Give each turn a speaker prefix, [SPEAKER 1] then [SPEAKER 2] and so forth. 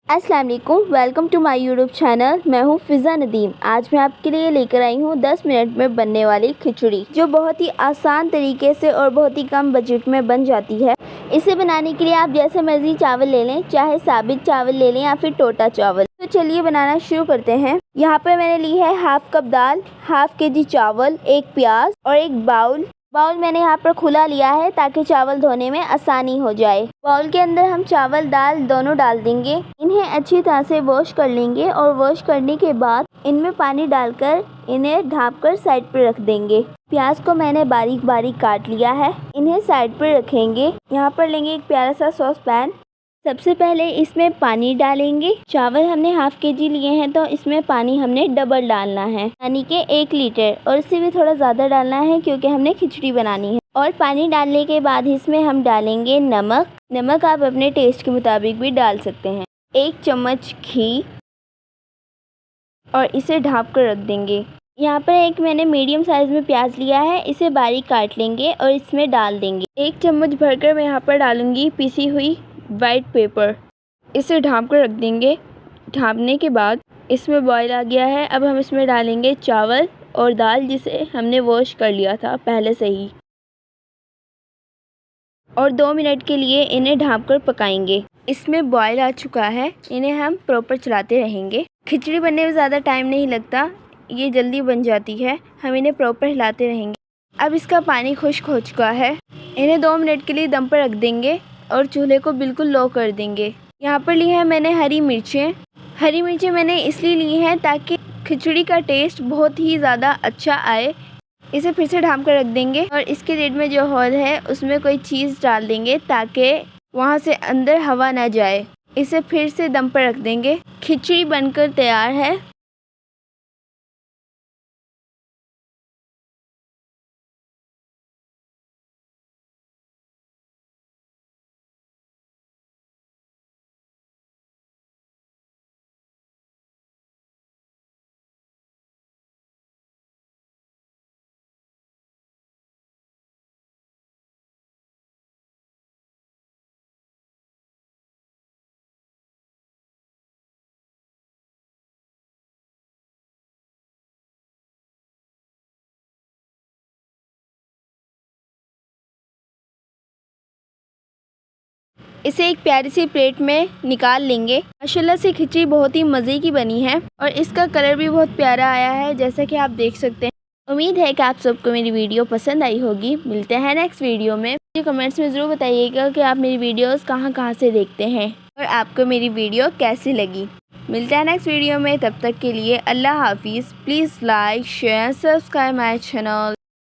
[SPEAKER 1] अस्सलाम वालेकुम, welcome to my YouTube channel. मैं हूँ फ़िज़ा नदीम। आज मैं आपके लिए लेकर आई हूँ 10 मिनट में बनने वाली खिचड़ी, जो बहुत ही आसान तरीके से और बहुत ही कम बजट में बन जाती है। इसे बनाने के लिए आप जैसे मर्ज़ी चावल ले लें, चाहे साबित चावल ले लें या फिर टोटा चावल। तो चलिए बनाना शुरू करते हैं। यहाँ पर मैंने ली है हाफ कप दाल, हाफ केजी चावल, एक प्याज और एक बाउल मैंने यहाँ पर खुला लिया है ताकि चावल धोने में आसानी हो जाए। बाउल के अंदर हम चावल दाल दोनों डाल देंगे। इन्हें अच्छी तरह से वॉश कर लेंगे और वॉश करने के बाद इनमें पानी डालकर इन्हें ढाँप कर साइड पर रख देंगे। प्याज को मैंने बारीक बारीक काट लिया है, इन्हें साइड पर रखेंगे। यहाँ पर लेंगे एक प्यारा सा सॉस पैन। सबसे पहले इसमें पानी डालेंगे। चावल हमने हाफ केजी लिए हैं तो इसमें पानी हमने डबल डालना है, यानी कि 1 लीटर, और इससे भी थोड़ा ज़्यादा डालना है क्योंकि हमने खिचड़ी बनानी है। और पानी डालने के बाद इसमें हम डालेंगे नमक आप अपने टेस्ट के मुताबिक भी डाल सकते हैं। 1 चम्मच घी और इसे ढाँप कर रख देंगे। यहाँ पर एक मैंने मीडियम साइज़ में प्याज लिया है, इसे बारीक काट लेंगे और इसमें डाल देंगे। 1 चम्मच भरकर मैं यहाँ पर डालूंगी पिसी हुई वाइट पेपर। इसे ढाँप कर रख देंगे। ढाँपने के बाद इसमें बॉईल आ गया है। अब हम इसमें डालेंगे चावल और दाल, जिसे हमने वॉश कर लिया था पहले से ही, और 2 मिनट के लिए इन्हें ढाँप कर पकाएंगे। इसमें बॉईल आ चुका है, इन्हें हम प्रॉपर चलाते रहेंगे। खिचड़ी बनने में ज़्यादा टाइम नहीं लगता, ये जल्दी बन जाती है। हम इन्हें प्रॉपर हिलाते रहेंगे। अब इसका पानी खुश्क हो चुका है। इन्हें 2 मिनट के लिए दम पर रख देंगे और चूल्हे को बिल्कुल लो कर देंगे। यहाँ पर ली है मैंने हरी मिर्चें मैंने इसलिए ली हैं ताकि खिचड़ी का टेस्ट बहुत ही ज़्यादा अच्छा आए। इसे फिर से ढाँप कर रख देंगे और इसके लिड में जो होल है उसमें कोई चीज़ डाल देंगे ताकि वहाँ से अंदर हवा ना जाए। इसे फिर से दम पर रख देंगे। खिचड़ी बनकर तैयार है। इसे एक प्यारी सी प्लेट में निकाल लेंगे। माशाल्लाह से खिचड़ी बहुत ही मज़े की बनी है और इसका कलर भी बहुत प्यारा आया है, जैसा कि आप देख सकते हैं। उम्मीद है कि आप सबको मेरी वीडियो पसंद आई होगी। मिलते हैं नेक्स्ट वीडियो में। मुझे कमेंट्स में ज़रूर बताइएगा कि आप मेरी वीडियोस कहाँ से देखते हैं और आपको मेरी वीडियो कैसी लगी। मिलते हैं नेक्स्ट वीडियो में, तब तक के लिए अल्लाह हाफिज़। Please like, share, subscribe my channel.